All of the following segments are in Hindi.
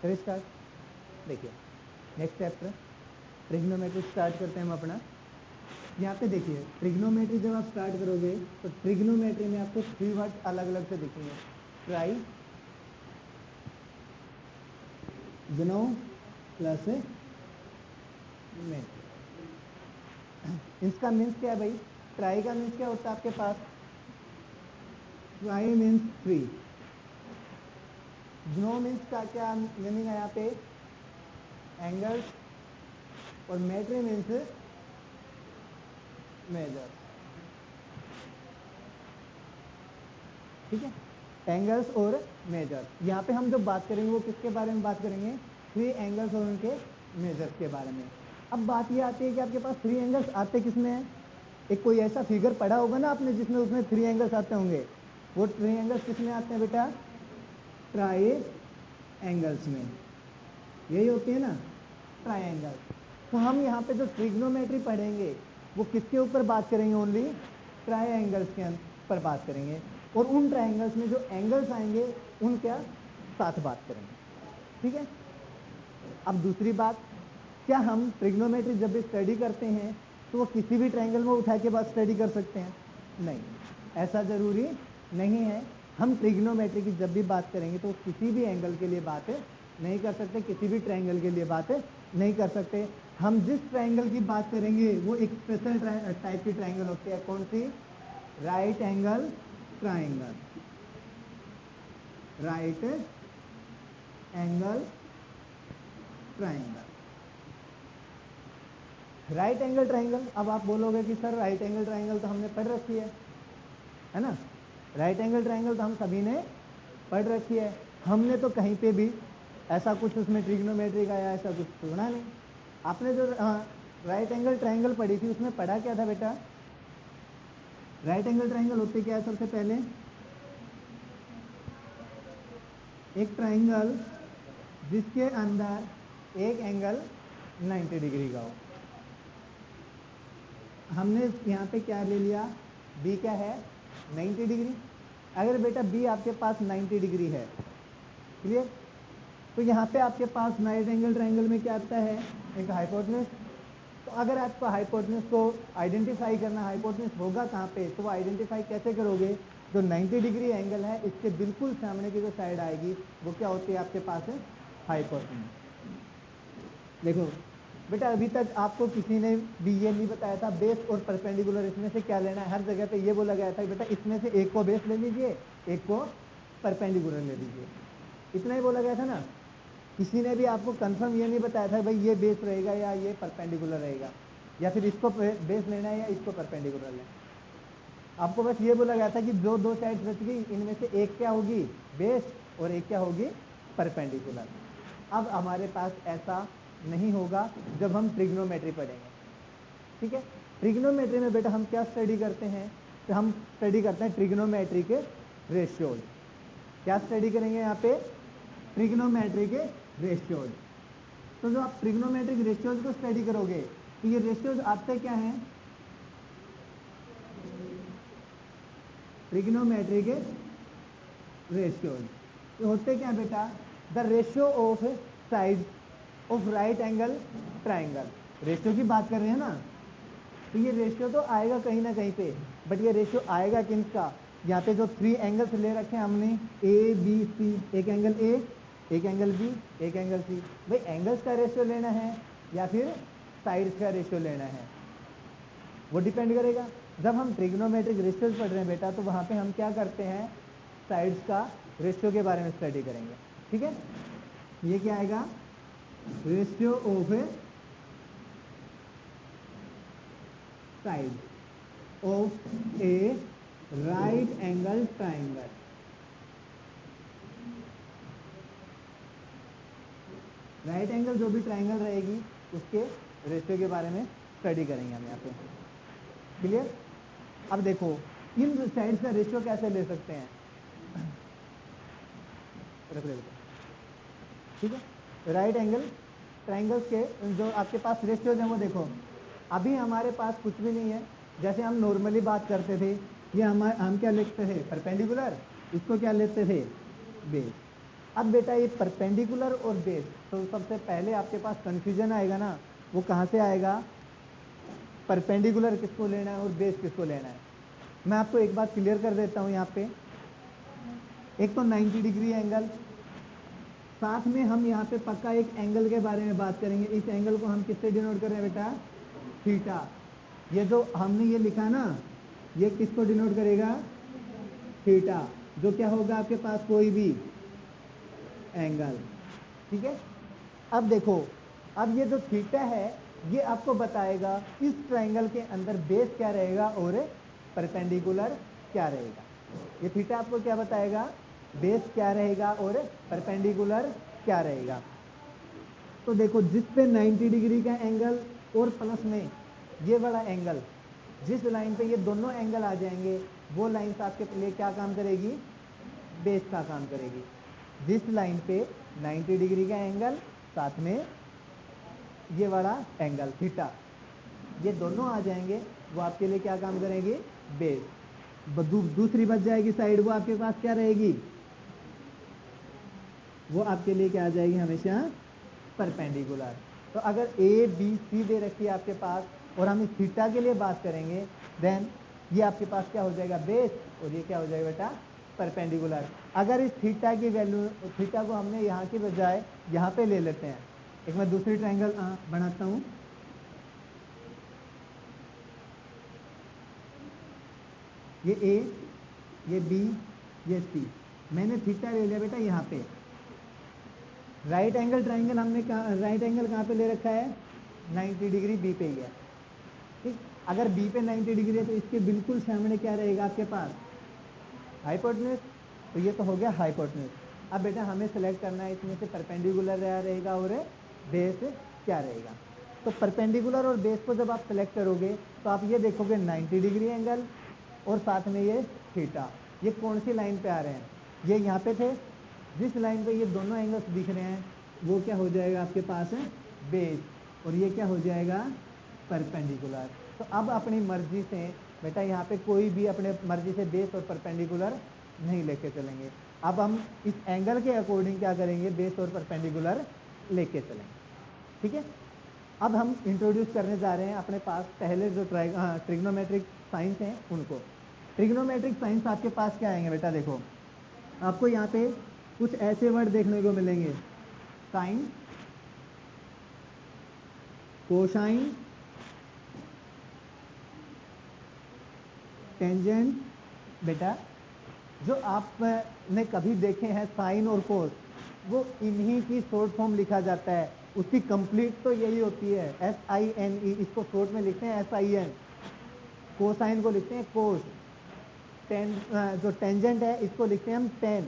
करें स्टार्ट। देखिए नेक्स्ट चैप्टर ट्रिग्नोमेट्री स्टार्ट करते हैं हम अपना। यहाँ पे देखिए ट्रिग्नोमेट्री जब आप स्टार्ट करोगे तो ट्रिग्नोमेट्री में आपको 3 वर्ड अलग अलग से दिखेंगे, ट्राई ग्नो प्लस मेट्री। इसका मीन्स क्या है भाई? ट्राई का मीन्स क्या होता है आपके पास? Tri means 3। ग्नो मीन्स का क्या मीनिंग है यहाँ पे? एंगल्स। और मेट्री मीन्स मेजर। ठीक है, एंगल्स और मेजर। यहाँ पे हम जो बात करेंगे वो किसके बारे में बात करेंगे? 3 एंगल्स और उनके मेजर्स के बारे में। अब बात ये आती है कि आपके पास 3 एंगल्स आते किसमें हैं? एक कोई ऐसा फिगर पढ़ा होगा ना आपने जिसमें उसमें 3 एंगल्स आते होंगे। वो 3 एंगल्स किसमें आते हैं बेटा? ट्राई एंगल्स में। यही होती है ना ट्रायंगल। तो हम यहाँ पे जो ट्रिग्नोमेट्री पढ़ेंगे वो किसके ऊपर बात करेंगे? ओनली ट्रायंगल्स के पर बात करेंगे। और उन ट्रायंगल्स में जो एंगल्स आएंगे उनका साथ बात करेंगे। ठीक है। अब दूसरी बात, क्या हम ट्रिग्नोमेट्री जब भी स्टडी करते हैं तो वो किसी भी ट्रायंगल में उठा के बात स्टडी कर सकते हैं? नहीं, ऐसा जरूरी नहीं है। हम ट्रिग्नोमेट्री की जब भी बात करेंगे तो किसी भी एंगल के लिए बात नहीं कर सकते, किसी भी ट्रायंगल के लिए बात नहीं कर सकते। हम जिस ट्रायंगल की बात करेंगे वो एक स्पेशल टाइप की ट्रायंगल होती है। कौन सी? Right angle triangle. Right angle triangle. Right angle triangle. अब आप बोलोगे कि सर राइट एंगल ट्रायंगल तो हमने पढ़ रखी है ना? राइट एंगल ट्रायंगल तो हम सभी ने पढ़ रखी है। हमने तो कहीं पे भी ऐसा कुछ उसमें ट्रिग्नोमेट्री का या ऐसा कुछ सुना नहीं। आपने जो राइट एंगल ट्रायंगल पढ़ी थी उसमें पढ़ा क्या था बेटा? राइट एंगल ट्रायंगल होते क्या है? सबसे पहले एक ट्रायंगल जिसके अंदर एक एंगल 90 डिग्री का हो। हमने यहाँ पे क्या ले लिया? बी क्या है? 90 डिग्री। अगर बेटा बी आपके पास 90 डिग्री है, क्लियर? तो यहाँ पे आपके पास राइट एंगल ट्रायंगल में क्या आता है? एक हाइपोटेनस। तो अगर आपको हाइपोटेनस को आइडेंटिफाई करना, हाइपोटेनस होगा कहाँ पे, तो वो आइडेंटिफाई कैसे करोगे? जो 90 डिग्री एंगल है इसके बिल्कुल सामने की जो साइड आएगी वो क्या होती है आपके पास? हाइपोटेनस। देखो बेटा अभी तक आपको किसी ने भी ये नहीं बताया था बेस और परपेंडिकुलर इसमें से क्या लेना है। हर जगह पे ये बोला गया था बेटा इसमें से एक को बेस ले लीजिए, एक को परपेंडिकुलर ले लीजिए। इतना ही बोला गया था ना। किसी ने भी आपको कंफर्म ये नहीं बताया था भाई ये बेस रहेगा या ये परपेंडिकुलर रहेगा, या फिर इसको बेस लेना है या इसको परपेंडिकुलर लेना है। आपको बस ये बोला गया था कि जो दो साइड बच गई इनमें से एक क्या होगी? बेस, और एक क्या होगी? परपेंडिकुलर। अब हमारे पास ऐसा नहीं होगा जब हम ट्रिग्नोमेट्री पढ़ेंगे। ठीक है। ट्रिग्नोमेट्री में बेटा हम क्या स्टडी करते हैं? तो हम स्टडी करते हैं ट्रिग्नोमेट्री के रेशियोज। क्या स्टडी करेंगे यहाँ पे? ट्रिग्नोमेट्री के रेशियोज। तो जो आप ट्रिग्नोमेट्रिक रेशियोज को स्टडी करोगे तो ये रेशियोज आते क्या हैं? ट्रिग्नोमेट्रिक रेशियोज ये होते क्या बेटा? The ratio of side of right angle triangle. Ratio की बात कर रहे हैं ना, तो ये रेशियो तो आएगा कहीं ना कहीं पे, बट ये रेशियो आएगा किसका? यहाँ पे जो 3 एंगल्स ले रखे हैं हमने, ए बी सी, एक एंगल ए, एक एंगल बी, एक एंगल सी। भाई एंगल्स का रेशियो लेना है या फिर साइड्स का रेशियो लेना है, वो डिपेंड करेगा। जब हम ट्रिग्नोमेट्रिक रेशियोज पढ़ रहे हैं बेटा तो वहां पे हम क्या करते हैं? साइड्स का रेशियो के बारे में स्टडी करेंगे। ठीक है। ये क्या आएगा? Ratio of side of A right angle triangle. Right angle जो भी ट्रायंगल रहेगी उसके रेशियो के बारे में स्टडी करेंगे हम यहाँ पे। क्लियर? अब देखो इन साइड्स का रेशियो कैसे ले सकते हैं? ठीक है। राइट एंगल ट्रायंगल्स के जो आपके पास रेशियोज हैं वो देखो। अभी हमारे पास कुछ भी नहीं है, जैसे हम नॉर्मली बात करते थे ये हम क्या लिखते थे? परपेंडिकुलर। इसको क्या लेते थे? बेस। अब बेटा ये परपेंडिकुलर और बेस, तो सबसे पहले आपके पास कंफ्यूजन आएगा ना, वो कहाँ से आएगा, परपेंडिकुलर किसको लेना है और बेस किसको लेना है। मैं आपको एक बात क्लियर कर देता हूँ यहाँ पे, एक तो 90 डिग्री एंगल, साथ में हम यहाँ पे पक्का एक एंगल के बारे में बात करेंगे। इस एंगल को हम किससे डिनोट कर रहे हैं बेटा, थीटा। ये जो हमने ये लिखा ना, ये किसको डिनोट करेगा, थीटा, जो क्या होगा आपके पास कोई भी एंगल, ठीक है। अब देखो, अब ये जो थीटा है ये आपको बताएगा इस ट्रायंगल के अंदर बेस क्या रहेगा और परपेंडिकुलर क्या रहेगा। ये थीटा आपको क्या बताएगा, बेस क्या रहेगा और परपेंडिकुलर क्या रहेगा। तो देखो, जिस पे 90 डिग्री का एंगल और प्लस में ये वाला एंगल, जिस लाइन पे ये दोनों एंगल आ जाएंगे, वो लाइन आपके लिए क्या काम करेगी, बेस का काम करेगी। जिस लाइन पे 90 डिग्री का एंगल साथ में ये वाला एंगल थीटा, ये दोनों आ जाएंगे, वो आपके लिए क्या काम करेंगे, बेस। दूसरी बच जाएगी साइड, वो आपके पास क्या रहेगी, वो आपके लिए क्या आ जाएगी, हमेशा परपेंडिकुलर। तो अगर ए बी सी दे रखी है आपके पास और हम इस थीटा के लिए बात करेंगे, देन ये आपके पास क्या हो जाएगा, बेस, और ये क्या हो जाएगा बेटा, परपेंडिकुलर। अगर इस थीटा की वैल्यू, थीटा को हमने यहाँ की बजाय यहाँ पे ले लेते हैं, एक मैं दूसरी ट्रायंगल बनाता हूँ। ये ए, ये बी, ये सी, मैंने थीटा ले लिया बेटा यहाँ पे। राइट एंगल ट्रायंगल हमने राइट एंगल कहाँ पे ले रखा है, 90 डिग्री बी पे ही है, ठीक। अगर बी पे 90 डिग्री है तो इसके बिल्कुल सामने क्या रहेगा आपके पास, हाइपोटेन्यूज। तो ये तो हो गया हाइपोटेन्यूज। अब बेटा हमें सेलेक्ट करना है इसमें से परपेंडिकुलर रहेगा और बेस क्या रहेगा। तो परपेंडिकुलर और बेस को जब आप सेलेक्ट करोगे तो आप ये देखोगे 90 डिग्री एंगल और साथ में ये थीटा, ये कौन सी लाइन पे आ रहे हैं, ये यहाँ पे थे। जिस लाइन पे ये दोनों एंगल्स दिख रहे हैं वो क्या हो जाएगा आपके पास है, बेस, और ये क्या हो जाएगा, परपेंडिकुलर। तो अब अपनी मर्जी से बेटा यहाँ पे कोई भी अपने मर्जी से बेस और परपेंडिकुलर नहीं लेके चलेंगे। अब हम इस एंगल के अकॉर्डिंग क्या करेंगे, बेस और परपेंडिकुलर लेके चलेंगे, ठीक है। अब हम इंट्रोड्यूस करने जा रहे हैं अपने पास पहले जो ट्रिग्नोमेट्रिक साइंस हैं उनको। ट्रिग्नोमेट्रिक साइंस आपके पास क्या आएंगे बेटा, देखो आपको यहाँ पे कुछ ऐसे वर्ड देखने को मिलेंगे, साइन, कोसाइन, टेंजेंट। बेटा जो आपने कभी देखे हैं साइन और कोस, वो इन्हीं की शॉर्ट फॉर्म लिखा जाता है, उसकी कंप्लीट तो यही होती है SINE, इसको शॉर्ट में लिखते हैं SIN। कोसाइन को लिखते हैं कोस, जो टेंजेंट है इसको लिखते हैं हम टेन,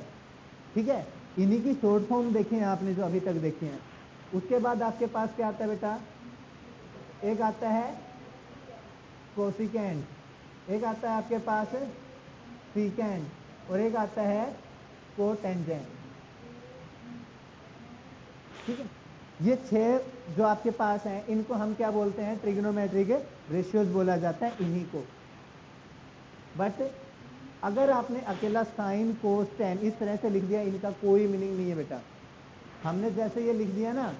ठीक है। इन्हीं की शॉर्ट फॉर्म देखे हैं आपने जो अभी तक देखे हैं। उसके बाद आपके पास क्या आता है बेटा, एक आता है कोसिकेंट, एक आता है आपके पास सीकेंट, और एक आता है कोटेंजेंट, ठीक है। ये 6 जो आपके पास हैं इनको हम क्या बोलते हैं, ट्रिग्नोमेट्रिक रेशियोज बोला जाता है इन्हीं को। बट अगर आपने अकेला साइन कोस टेन इस तरह से लिख दिया, इनका कोई मीनिंग नहीं है बेटा। हमने जैसे ये लिख दिया ना,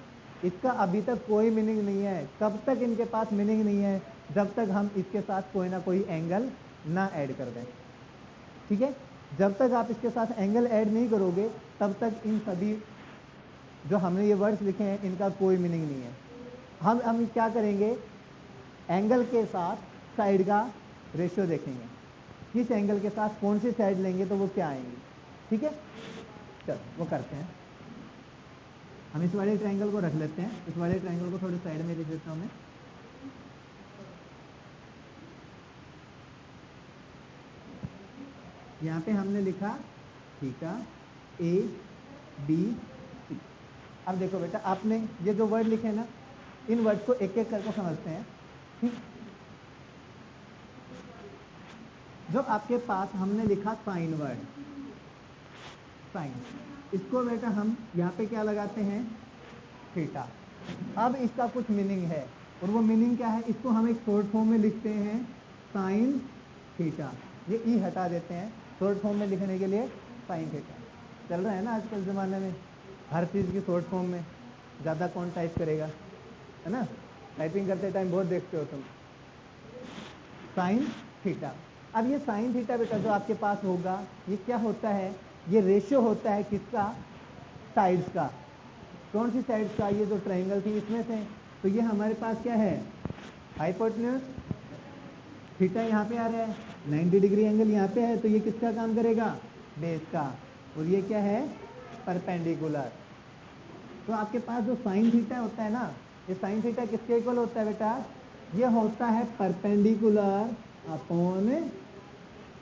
इसका अभी तक कोई मीनिंग नहीं है। कब तक इनके पास मीनिंग नहीं है, जब तक हम इसके साथ कोई ना कोई एंगल ना ऐड कर दें, ठीक है। जब तक आप इसके साथ एंगल ऐड नहीं करोगे तब तक इन सभी जो हमने ये वर्ड्स लिखे हैं इनका कोई मीनिंग नहीं है। हम क्या करेंगे, एंगल के साथ साइड का रेशियो देखेंगे, किस एंगल के साथ कौन सी साइड लेंगे तो वो क्या आएंगे, ठीक है। चलो वो करते हैं। हम इस वाले ट्रायंगल को रख लेते हैं, इस वाले ट्रायंगल को थोड़ी साइड में लिख देता हूँ मैं। यहाँ पे हमने लिखा थीटा AB C। अब देखो बेटा, आपने ये जो वर्ड लिखे ना, इन वर्ड को एक एक करके समझते हैं, ठीक। जो आपके पास हमने लिखा साइन वर्ड, साइन, इसको बेटा हम यहाँ पे क्या लगाते हैं, थीटा। अब इसका कुछ मीनिंग है, और वो मीनिंग क्या है, इसको हम एक शॉर्ट फॉर्म में लिखते हैं साइन थीटा। ये ई हटा देते हैं, शॉर्ट फॉर्म में लिखने के लिए साइन थीटा। चल रहा है ना आजकल ज़माने में, हर चीज़ की शॉर्ट फॉर्म में, ज़्यादा कौन टाइप करेगा, है ना। टाइपिंग करते टाइम बहुत देखते हो तुम। Sine theta. अब ये साइन थीटा बेटा जो आपके पास होगा, ये क्या होता है, ये रेशियो होता है किसका, साइड्स का। कौन सी साइड्स का, ये जो ट्रायंगल थी इसमें से। तो ये हमारे पास क्या है, हाइपोटेन्यूज, थीटा यहाँ पे आ रहा है, 90 डिग्री एंगल यहाँ पे है, तो ये किसका काम करेगा, बेस का। और ये क्या है, परपेंडिकुलर। तो आपके पास जो साइन थीटा होता है ना, ये साइन थीटा किसके इक्वल होता है बेटा, ये होता है परपेंडिकुलर अपॉन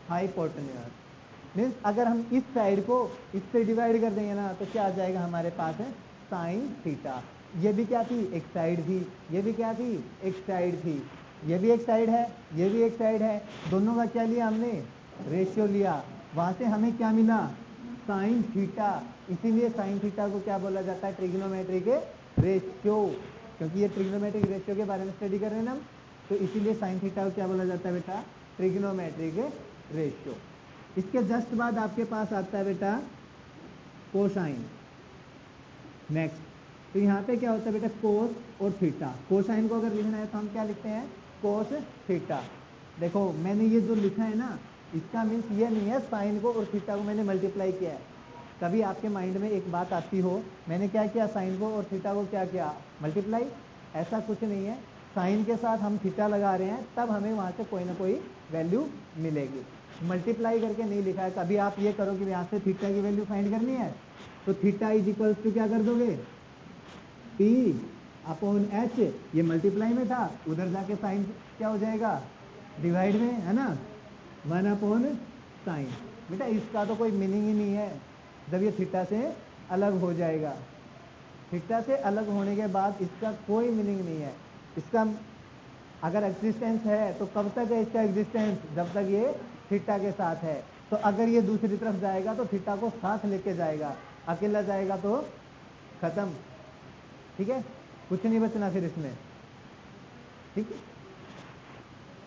हाइपोटेन्यूज। मीन्स अगर हम इस साइड को इससे डिवाइड कर देंगे ना, तो क्या आ जाएगा हमारे पास है साइन थीटा। ये भी क्या थी, एक साइड थी, ये भी क्या थी, एक साइड थी, ये भी एक साइड है, ये भी एक साइड है, दोनों का क्या लिया हमने, रेशियो लिया, वहां से हमें क्या मिला, साइन थीटा। इसीलिए साइन थीटा को क्या बोला जाता है, ट्रिग्नोमेट्रिक रेशियो, क्योंकि ये ट्रिग्नोमेट्रिक रेशियो के बारे में स्टडी कर रहे हैं ना हम, तो इसीलिए साइन थीटा को क्या बोला जाता है बेटा, ट्रिग्नोमेट्रिक रेशियो। इसके जस्ट बाद आपके पास आता है बेटा कोसाइन। नेक्स्ट, तो यहाँ पे क्या होता है बेटा, कोस और थीटा। कोसाइन को अगर लिखना है तो हम क्या लिखते हैं, कोस थीटा। देखो मैंने ये जो लिखा है ना, इसका मीन्स ये नहीं है साइन को और थीटा को मैंने मल्टीप्लाई किया है। कभी आपके माइंड में एक बात आती हो, मैंने क्या किया, साइन को और थीटा को क्या किया, मल्टीप्लाई, ऐसा कुछ नहीं है। साइन के साथ हम थीटा लगा रहे हैं, तब हमें वहाँ से कोई ना कोई वैल्यू मिलेगी। मल्टीप्लाई करके नहीं लिखा है। कभी आप ये करो कि यहाँ से थीटा की वैल्यू फाइंड करनी है, तो थीटा इज इक्वल्स टू क्या कर दोगे, P अपॉन H, ये मल्टीप्लाई में था, उधर जाके साइन क्या हो जाएगा, डिवाइड में, है ना, 1 अपॉन साइन। बेटा इसका तो कोई मीनिंग ही नहीं है जब ये थीटा से अलग हो जाएगा। थीटा से अलग होने के बाद इसका कोई मीनिंग नहीं है। इसका अगर एग्जिस्टेंस है तो कब तक है इसका एग्जिस्टेंस, जब तक ये थीटा के साथ है। तो अगर ये दूसरी तरफ जाएगा तो थीटा को साथ लेके जाएगा, अकेला जाएगा तो खत्म। ठीक है, कुछ नहीं बचना फिर इसमें। ठीक है,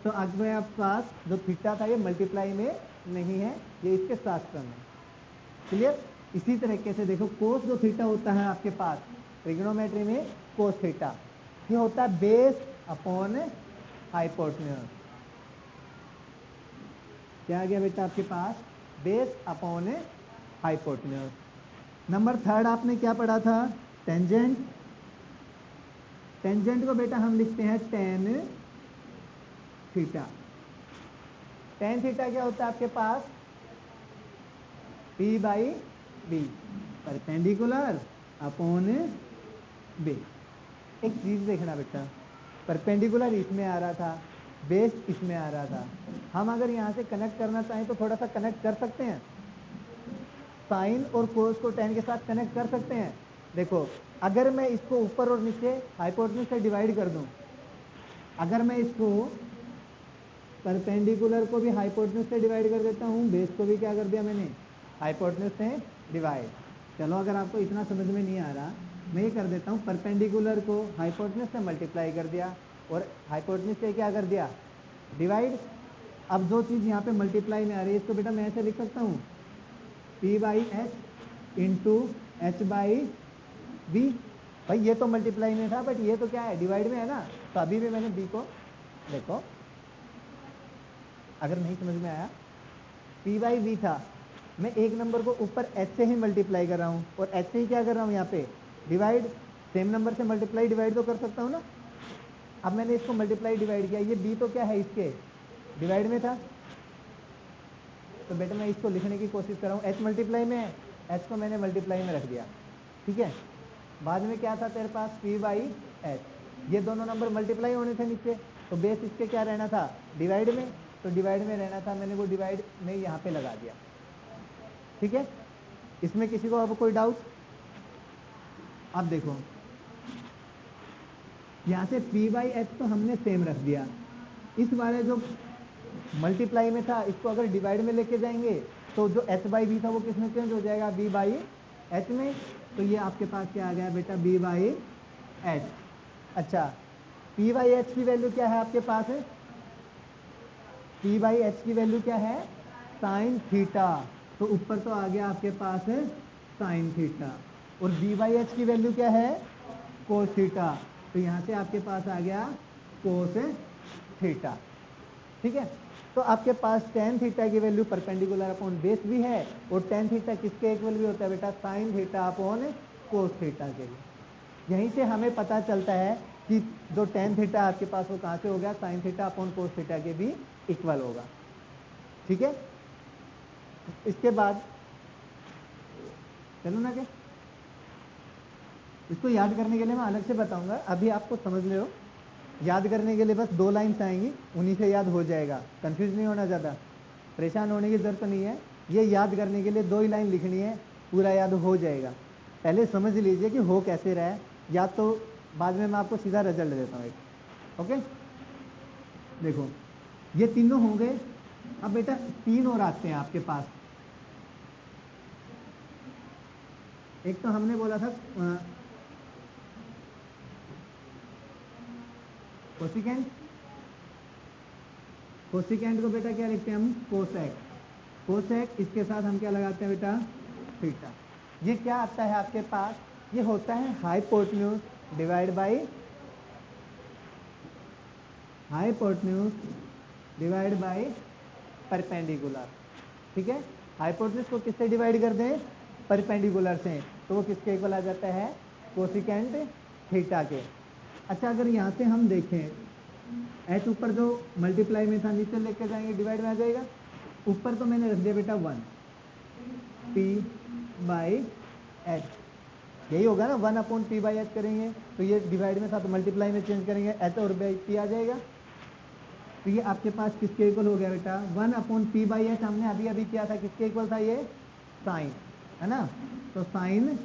तो अगर आपके पास जो थीटा था ये मल्टीप्लाई में नहीं है, ये इसके साथ टर्म है। क्लियर। इसी तरीके से देखो कोस जो थीटा होता है आपके पास ट्रिग्नोमेट्री में, कोस थीटा ये होता है बेस अपॉन हाइपोटेन्यूज। क्या आ गया बेटा आपके पास, base upon hypotenuse. Number third आपने क्या पढ़ा था, टेंजेंट। टेंजेंट को बेटा हम लिखते हैं टेन थीटा। टेन थीटा क्या होता है आपके पास, P by B, perpendicular upon B. एक चीज देखना बेटा, परपेंडिकुलर इसमें आ रहा था, बेस इसमें आ रहा था। हम अगर यहाँ से कनेक्ट करना चाहें तो थोड़ा सा कनेक्ट कर सकते हैं, साइन और कोस को टेन के साथ कनेक्ट कर सकते हैं। देखो अगर मैं इसको ऊपर और नीचे हाइपोटेन्यूज से डिवाइड कर दूं, अगर मैं इसको परपेंडिकुलर को भी हाइपोटेन्यूज से डिवाइड कर देता हूँ, बेस को भी क्या कर दिया मैंने, हाइपोटेन्यूज से डिवाइड। चलो अगर आपको इतना समझ में नहीं आ रहा, मैं ये कर देता हूँ, परपेंडिकुलर को हाइपोटेन्यूज से मल्टीप्लाई कर दिया और हाइपोटेन्यूज से क्या कर दिया, डिवाइड। अब जो चीज़ यहाँ पे मल्टीप्लाई में आ रही है इसको बेटा मैं ऐसे लिख सकता हूँ, P by H into H by B. भाई ये तो मल्टीप्लाई में था, बट ये तो क्या है, डिवाइड में है ना। तो अभी भी मैंने बी को, देखो अगर नहीं समझ में आया, P बाई बी था, मैं एक नंबर को ऊपर h से ही मल्टीप्लाई कर रहा हूँ और h से ही क्या कर रहा हूँ यहाँ पे, डिवाइड। सेम नंबर से मल्टीप्लाई डिवाइड तो कर सकता हूँ ना। अब मैंने इसको मल्टीप्लाई डिवाइड किया, ये b तो क्या है, इसके डिवाइड में था, तो बेटा मैं इसको लिखने की कोशिश कर रहा हूँ, h मल्टीप्लाई में है, h को मैंने मल्टीप्लाई में रख दिया। ठीक है, बाद में क्या था तेरे पास, P बाई एच, ये दोनों नंबर मल्टीप्लाई होने थे नीचे, तो बेस इसके क्या रहना था, डिवाइड में, तो डिवाइड में रहना था, मैंने वो डिवाइड में यहाँ पे लगा दिया। ठीक है, इसमें किसी को अब कोई डाउट। अब देखो यहाँ से P बाई एच तो हमने सेम रख दिया, इस वाले जो मल्टीप्लाई में था इसको अगर डिवाइड में लेके जाएंगे तो जो h बाई बी था वो किस में चेंज हो जाएगा, B बाई एच में। तो ये आपके पास क्या आ गया बेटा, B बाई एच। अच्छा, P बाई एच की वैल्यू क्या है आपके पास है, P बाई एच की वैल्यू क्या है, साइन थीटा। तो ऊपर तो आ गया आपके पास है साइन थीटा, और बी बाई एच की वैल्यू क्या है, कोस थीटा। तो यहाँ से आपके पास आ गया कोस थीटा। ठीक है, तो आपके पास टेन थीटा की वैल्यू परपेंडिकुलर अपॉन बेस भी है, और टेन थीटा किसके इक्वल भी होता है बेटा, sine theta upon cos theta के लिए। यहीं से हमें पता चलता है कि जो टेन थीटा आपके पास वो कहाँ से हो गया, sine theta upon cos theta के भी इक्वल होगा। ठीक है, इसके बाद चलो ना, क्या इसको याद करने के लिए मैं अलग से बताऊंगा, अभी आपको समझ ले हो। याद करने के लिए बस 2 लाइन्स आएंगी, उन्हीं से याद हो जाएगा, कंफ्यूज नहीं होना, ज़्यादा परेशान होने की जरूरत नहीं है। ये याद करने के लिए 2 ही लाइन लिखनी है, पूरा याद हो जाएगा। पहले समझ लीजिए कि हो कैसे रहा है, या तो बाद में मैं आपको सीधा रिजल्ट देता हूँ एक। ओके, देखो ये तीनों हो गए। अब बेटा 3 और आते हैं आपके पास। एक तो हमने बोला था कोसिकेंट, कोसिकेंट को बेटा क्या लिखते हैं हम, कोसेक। कोसेक, इसके साथ हम क्या लगाते हैं बेटा, थीटा। ये क्या आता है आपके पास, ये होता है hypotenuse divide by hypotenuse divide by perpendicular. ठीक है, हाइपोटेन्यूज को किससे डिवाइड कर दें, परपेंडिकुलर से, तो वो किसके इक्वल आ जाता है, कोसिकेंट थीटा के। अच्छा, अगर यहाँ से हम देखें, एच ऊपर जो मल्टीप्लाई में था नीचे लेके जाएंगे डिवाइड में आ जाएगा। ऊपर तो मैंने रख दिया बेटा 1 पी बाई एच, यही होगा ना, 1 अपॉन पी बाई एच करेंगे तो ये डिवाइड में था तो मल्टीप्लाई में चेंज करेंगे, एच और बाई पी आ जाएगा। तो ये आपके पास किसके इक्वल हो गया बेटा, 1 अपॉन पी बाई एच हमने अभी अभी किया था, किसके इक्वल था ये, साइन, है ना, तो साइन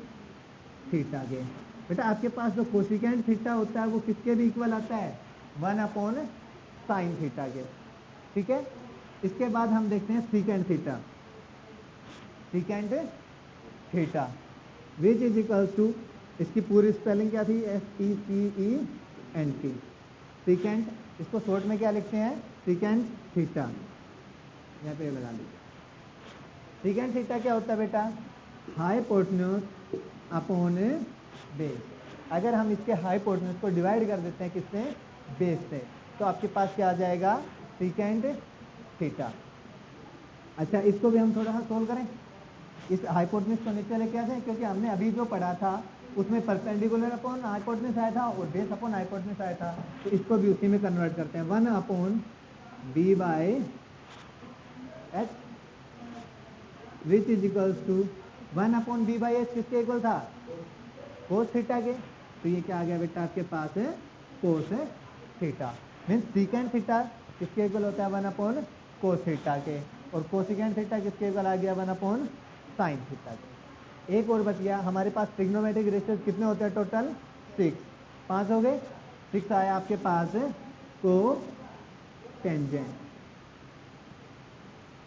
थीटा के। बेटा आपके पास जो कोसिकेंट थीटा होता है वो किसके भी इक्वल आता है, 1 अपॉन साइन थीटा के। ठीक है, इसके बाद हम देखते हैं secant theta, secant theta which is equal to, इसकी पूरी स्पेलिंग क्या थी, SECENT, सीकेंट। इसको शॉर्ट में क्या लिखते हैं, सीकेंट थीटा, यहाँ पे लगा लीजिए। सीकेंट थीटा क्या होता है बेटा, हाइपोटेन्यूज अपॉन बेस। अगर हम इसके हाइपोटेन्यूज को डिवाइड कर देते हैं किससे, बेस से, तो आपके पास क्या आ जाएगा, सीकेंट थीटा। अच्छा, इसको भी हम थोड़ा सा सोल्व करें, इस हाइपोटेन्यूज को नीचे लेके आ जाए, क्योंकि हमने अभी जो पढ़ा था उसमें परपेंडिकुलर अपॉन हाइपोटेन्यूज आया था और बेस अपॉन हाइपोटेन्यूज आया था, तो इसको भी उसी में कन्वर्ट करते हैं। 1 upon B by H which is equals to 1 upon B by H किसके इक्वल था, कोस थीटा के। तो ये क्या आ गया बेटा आपके पास है, cos theta. Means secant theta किसके इक्वल होता है, 1 अपॉन कोस थीटा के, और कोसिकेंट थीटा किसके इक्वल आ गया, 1 अपॉन साइन थीटा के। एक और बच गया हमारे पास, ट्रिग्नोमेट्रिक रेशियोज कितने होते हैं टोटल, 6, 5 हो गए, 6 आया आपके पास को टेंजेंट,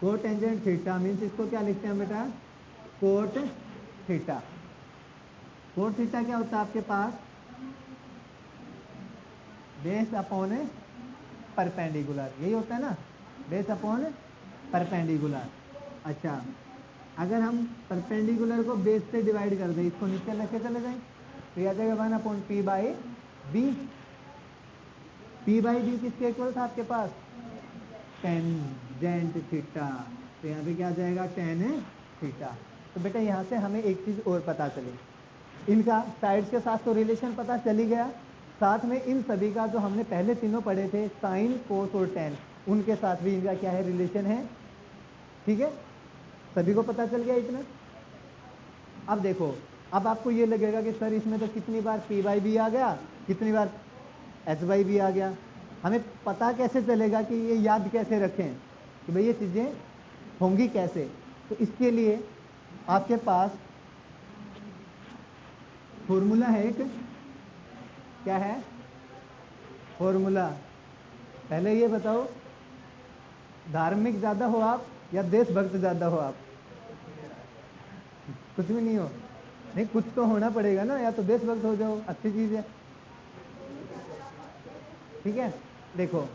को टेंजेंट थीटा। मीन्स इसको क्या लिखते हैं बेटा, कोट थीटा। कोट थीटा क्या होता है आपके पास, बेस अपॉन परपेंडिकुलर, यही होता है ना, बेस अपॉन परपेंडिकुलर। अच्छा, अगर हम परपेंडिकुलर को बेस से डिवाइड कर दें, इसको नीचे लेके चले जाएं, तो यह आ जाएगा 1 upon P by B. P by B किसके इक्वल था आपके पास, टेंजेंट थीटा, तो यहाँ पे क्या आ जाएगा, टेन थीटा। तो बेटा यहाँ से हमें एक चीज और पता चली, इनका साइड्स के साथ तो रिलेशन पता चल ही गया, साथ में इन सभी का जो हमने पहले तीनों पढ़े थे, साइन कोस और टेन, उनके साथ भी इनका क्या है, रिलेशन है। ठीक है, सभी को पता चल गया इतना। अब देखो, अब आपको ये लगेगा कि सर इसमें तो कितनी बार पी बाई बी आ गया, कितनी बार एच बाई बी आ गया, हमें पता कैसे चलेगा कि ये याद कैसे रखें कि भाई ये चीज़ें होंगी कैसे। तो इसके लिए आपके पास फॉर्मूला है एक, क्या है फॉर्मूला, पहले ये बताओ, धार्मिक ज़्यादा हो आप या देशभक्त ज़्यादा हो आप, कुछ भी नहीं हो, नहीं कुछ तो होना पड़ेगा ना, या तो देशभक्त हो जाओ, अच्छी चीज़ है। ठीक है, देखो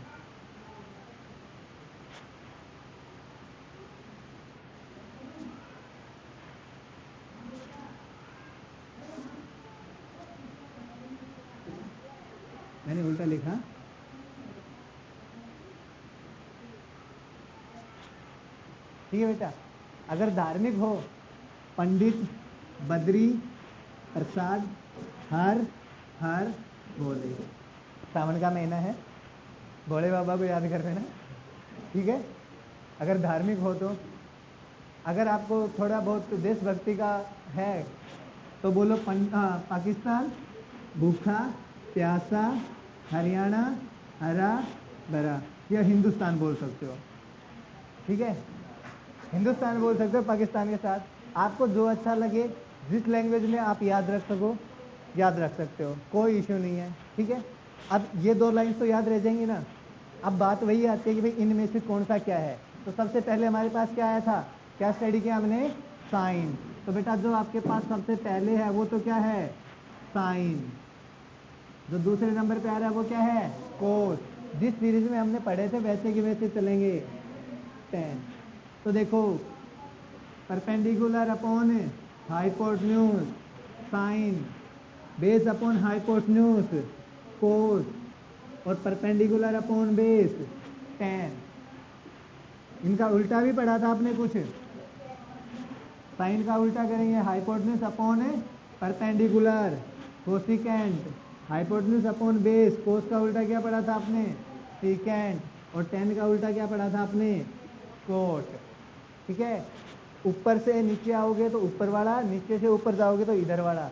मैंने उल्टा लिखा, ठीक है बेटा। अगर धार्मिक हो, पंडित, बद्री, प्रसाद, हर हर भोले। सावन का महीना है, भोले बाबा को याद कर लेना, ठीक है। अगर धार्मिक हो तो, अगर आपको थोड़ा बहुत देशभक्ति का है तो बोलो पाकिस्तान, भूखा प्यासा, हरियाणा हरा भरा, या हिंदुस्तान बोल सकते हो, ठीक है। हिंदुस्तान बोल सकते हो पाकिस्तान के साथ, आपको जो अच्छा लगे, जिस लैंग्वेज में आप याद रख सको याद रख सकते हो, कोई इश्यू नहीं है, ठीक है। अब ये 2 लाइन तो याद रह जाएंगी ना। अब बात वही आती है कि भाई इनमें से कौन सा क्या है। तो सबसे पहले हमारे पास क्या आया था, क्या स्टडी किया हमने, साइन। तो बेटा जो आपके पास सबसे पहले है वो तो क्या है, साइन। जो दूसरे नंबर पे आ रहा है वो क्या है, कोस। जिस सीरीज में हमने पढ़े थे वैसे के वैसे चलेंगे, 10। तो देखो, perpendicular upon hypotenuse sine, base upon hypotenuse cos, और परपेंडिकुलर अपॉन बेस tan। इनका उल्टा भी पढ़ा था आपने कुछ, साइन का उल्टा करेंगे hypotenuse upon perpendicular, cosecant, hypotenuse upon base, cos का उल्टा क्या पढ़ा था आपने, सीकेंट, और tan का उल्टा क्या पढ़ा था आपने, कोट, ठीक है। ऊपर से नीचे आओगे तो ऊपर वाला, नीचे से ऊपर जाओगे तो इधर वाला,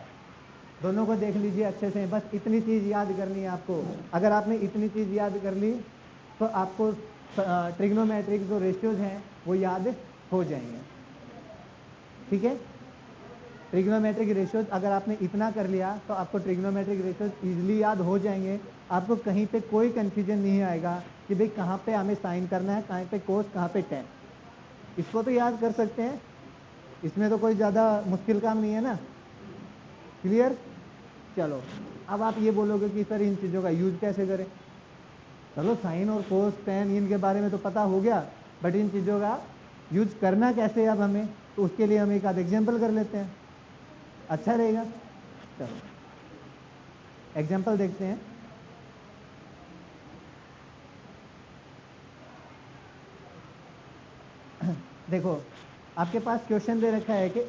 दोनों को देख लीजिए अच्छे से। बस इतनी चीज याद करनी है आपको। अगर आपने इतनी चीज याद कर ली तो आपको ट्रिग्नोमेट्रिक जो रेशियोज हैं वो याद हो जाएंगे, ठीक है। ट्रिग्नोमेट्रिक रेशियोज अगर आपने इतना कर लिया तो आपको ट्रिग्नोमेट्रिक रेशियोज इजीली याद हो जाएंगे। आपको कहीं पे कोई कंफ्यूजन नहीं आएगा कि भाई कहाँ पे हमें साइन करना है, कहाँ पे कोस, कहाँ पे tan। इसको तो याद कर सकते हैं, इसमें तो कोई ज़्यादा मुश्किल काम नहीं है ना, क्लियर। चलो अब आप ये बोलोगे कि सर इन चीज़ों का यूज कैसे करें। चलो साइन और कोस tan इनके बारे में तो पता हो गया, बट इन चीज़ों का यूज करना कैसे अब हमें, तो उसके लिए हम एक आध एग्जाम्पल कर लेते हैं, अच्छा रहेगा। चलो एग्जाम्पल देखते हैं। देखो आपके पास क्वेश्चन दे रखा है कि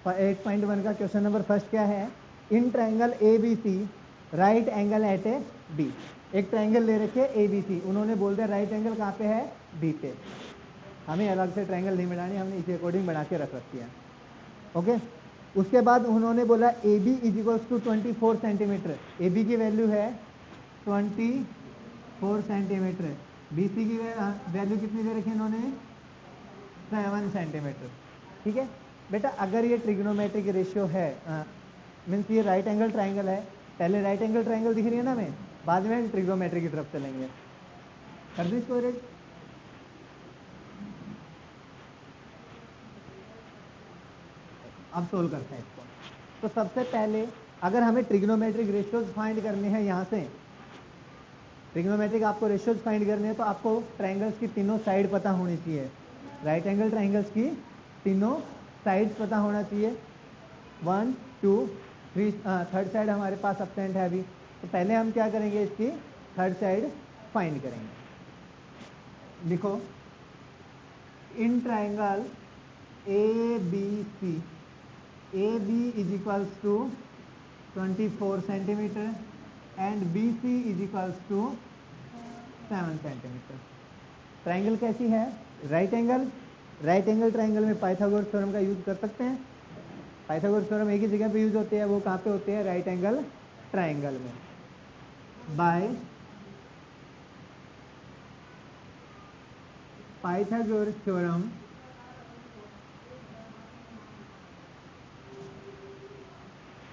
8.1 का क्वेश्चन नंबर फर्स्ट क्या है, in triangle ABC right angle at A B. एक ट्राइंगल ले रखे ABC, उन्होंने बोल दिया राइट एंगल कहाँ पे है, B पे। हमें अलग से ट्राइंगल नहीं बनानी, हमने इसी अकॉर्डिंग बना के रख रखी है, ओके। उसके बाद उन्होंने बोला AB is equals to 24 centimetre. AB की वैल्यू है 24 सेंटीमीटर, BC की वैल्यू कितनी दे रखी है इन्होंने, 7 सेंटीमीटर, ठीक है। बेटा अगर ये ट्रिग्नोमेट्रिक रेशियो है, मीन्स ये राइट एंगल ट्राइंगल है, पहले राइट एंगल ट्राइंगल दिख रही है ना हमें, बाद में ट्रिग्नोमेट्रिक की तरफ चलेंगे। कर दी स्टोरेज। अब सोल्व करते हैं इसको। तो सबसे पहले अगर हमें ट्रिग्नोमेट्रिक रेशियोज फाइंड करने हैं, यहाँ से ट्रिग्नोमेट्रिक आपको रेशियोज फाइंड करने हैं तो आपको ट्राइंगल्स की तीनों साइड पता होनी चाहिए। राइट एंगल ट्राइंगल्स की तीनों साइड्स पता होना चाहिए, 1 2 3, थर्ड साइड हमारे पास अब्सेंट है अभी। तो पहले हम क्या करेंगे, इसकी थर्ड साइड फाइंड करेंगे। लिखो in triangle ABC, AB is equals to 24 centimetre and BC is equals to 7 centimetre. Triangle कैसी है, right angle. Right angle triangle में पाइथागोरस थ्योरम का यूज कर सकते हैं। पाइथागोरस थ्योरम एक ही जगह पे यूज होते हैं, वो कहाँ पे होते हैं, राइट एंगल ट्राइंगल में। बाय पाइथागोरस थ्योरम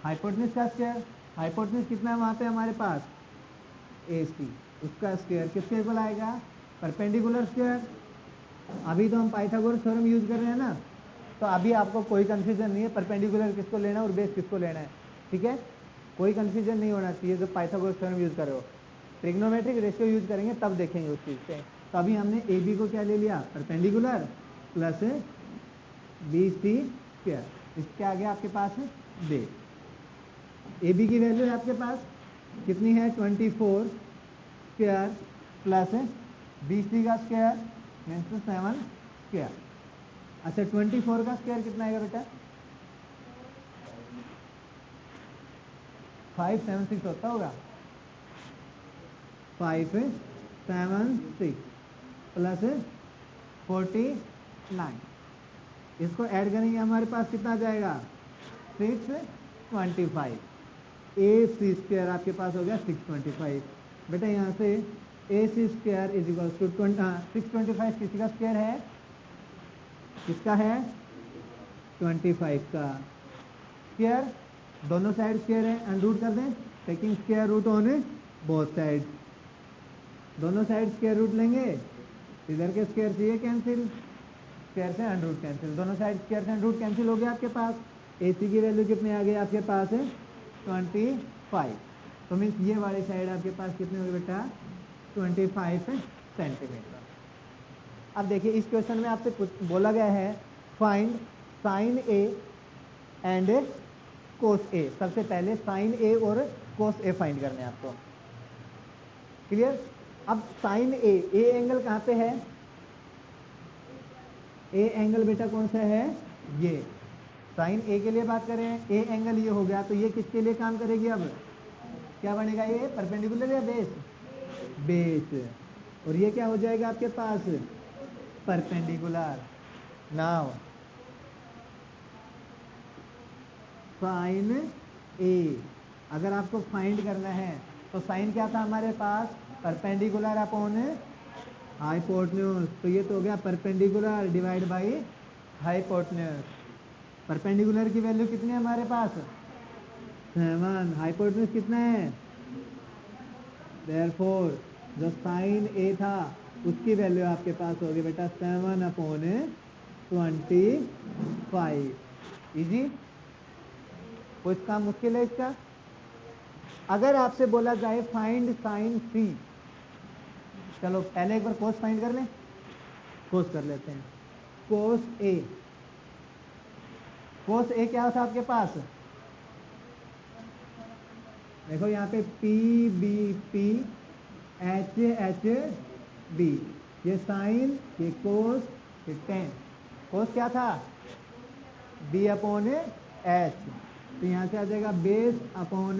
हाइपोटेन्यूज का स्क्वायर, हाइपोटेन्यूज कितना है वहाँ पे हमारे पास, AC, उसका स्क्वायर किसके इक्वल आएगा, परपेंडिकुलर स्क्वायर। अभी तो हम पाइथागोरस थ्योरम यूज कर रहे हैं ना, तो अभी आपको कोई कंफ्यूजन नहीं है परपेंडिकुलर किसको लेना है और बेस किसको लेना है, ठीक है। कोई कंफ्यूजन नहीं होना चाहिए जब पाइथागोरस थ्योरम यूज कर रहे हो। ट्रिग्नोमेट्रिक रेशियो यूज करेंगे तब देखेंगे उस चीज़ से। तो अभी हमने AB को क्या ले लिया, परपेंडिकुलर प्लस BC स्क्वायर, इसके आगे आपके पास है बेस। AB की वैल्यू है आपके पास कितनी है 24 स्क्वायर प्लस BC का स्क्वायर मीन्स 7 स्क्वायर। अच्छा 24 का स्क्वायर कितना आएगा बेटा 576 होता होगा 576 प्लस 49 इसको ऐड करेंगे हमारे पास कितना आ जाएगा 625 AC स्क्वायर आपके पास हो गया 625। बेटा यहाँ से AC square is equal to 625 किसी का स्क्वायर है किसका है 25 का स्क्वायर दोनों साइड स्क्वायर है अनरूट कर दें taking square root on both side दोनों साइड स्क्वायर रूट लेंगे इधर के स्क्वायर चाहिए कैंसिल स्क्वायर से अनरूट कैंसिल दोनों साइड स्क्वायर से अनरूट कैंसिल हो गया आपके पास AC की वैल्यू कितनी आ गई आपके पास है 25 तो मीन्स ये वाली साइड आपके पास कितनी होगी बेटा 25 सेंटीमीटर। अब देखिए इस क्वेश्चन में आपसे बोला गया है find sign A and cos A। सबसे पहले साइन A और कोस A फाइंड करने हैं आपको क्लियर। अब साइन A एंगल कहाँ पे है A एंगल बेटा कौन सा है ये साइन A के लिए बात करें A एंगल ये हो गया तो ये किसके लिए काम करेगी अब क्या बनेगा ये परपेंडिकुलर या बेस और ये क्या हो जाएगा आपके पास परपेंडिकुलर। नाउ साइन A अगर आपको फाइंड करना है तो साइन क्या था हमारे पास परपेंडिकुलर अपॉन हाइपोटेन्यूज तो ये तो हो गया perpendicular divide by hypotenuse. Perpendicular की वैल्यू कितनी है हमारे पास 7 हाइपोटेन्यूज कितना है देयरफॉर जो साइन A था उसकी वैल्यू आपके पास होगी बेटा 7/25। इजी कुछ काम मुश्किल है इसका। अगर आपसे बोला जाए फाइंड साइन C चलो पहले एक बार कोस फाइंड कर लें कोस कर लेते हैं कोस A क्या था आपके पास देखो यहाँ पे PBP HHB ये साइन ये कोस ये टेन कोस क्या था B/H तो यहाँ से आ जाएगा बेस अपॉन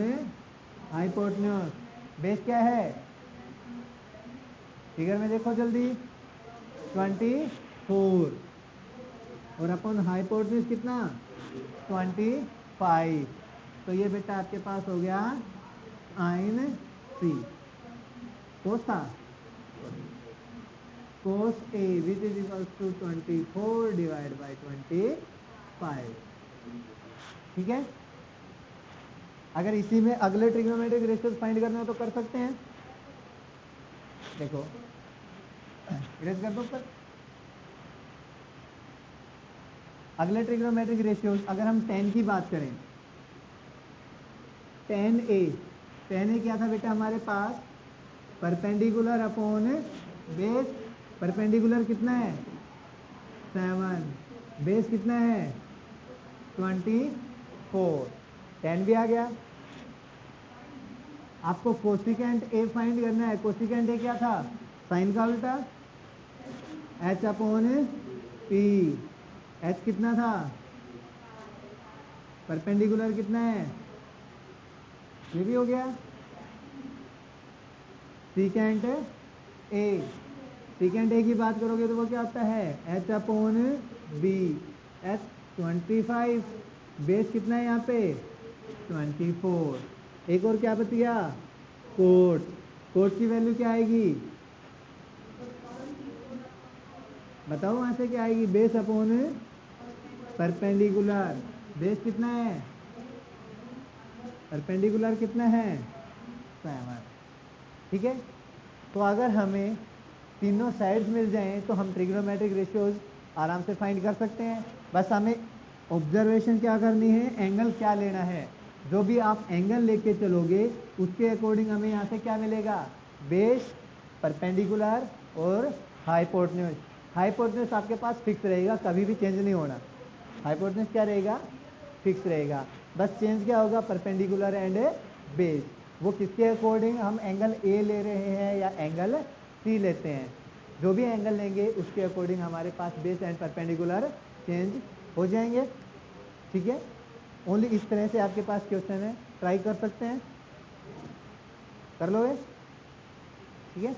हाइपोटेन्यूज। बेस क्या है फिगर में देखो जल्दी 24 और अपॉन हाइपोटेन्यूज कितना 25 तो ये बेटा आपके पास हो गया साइन C कोस था cos A which is equal to 24 divide by 25 ठीक है। अगर इसी में अगले ट्रिग्नोमेट्रिक रेशियोज फाइंड करना हो तो कर सकते हैं। देखो इरेज कर दो पर अगले ट्रिग्नोमेट्रिक रेशियोज अगर हम tan की बात करें tan A क्या था बेटा हमारे पास परपेंडिकुलर अपॉन बेस परपेंडिकुलर कितना है 7 बेस कितना है 24 10 भी आ गया। आपको कोसिकेंट A फाइंड करना है कोसिकेंट A क्या था साइन का उल्टा H/P H कितना था परपेंडिकुलर कितना है ये भी हो गया। सीकेंट A की बात करोगे तो वो क्या होता है H/B H 25 बेस कितना है यहाँ पे 24 एक और क्या बच गया कोट की वैल्यू क्या आएगी बताओ वहां से क्या आएगी बेस अपॉन परपेंडिकुलर बेस कितना है परपेंडिकुलर कितना है 7 ठीक है। तो अगर हमें तीनों साइड्स मिल जाएं तो हम ट्रिग्नोमेट्रिक रेशियोज आराम से फाइंड कर सकते हैं। बस हमें ऑब्जर्वेशन क्या करनी है एंगल क्या लेना है जो भी आप एंगल लेके चलोगे उसके अकॉर्डिंग हमें यहाँ से क्या मिलेगा बेस परपेंडिकुलर और हाइपोटेन्यूज आपके पास फिक्स रहेगा कभी भी चेंज नहीं होना। हाइपोटेन्यूज क्या रहेगा फिक्स रहेगा बस चेंज क्या होगा परपेंडिकुलर एंड बेस वो किसके अकॉर्डिंग हम एंगल ए ले रहे हैं या एंगल सी लेते हैं, जो भी एंगल लेंगे उसके अकॉर्डिंग हमारे पास बेस एंड परपेंडिकुलर चेंज हो जाएंगे। ठीक है, ओनली इस तरह से आपके पास क्वेश्चन है, ट्राई कर सकते हैं, कर लोगे। ठीक है।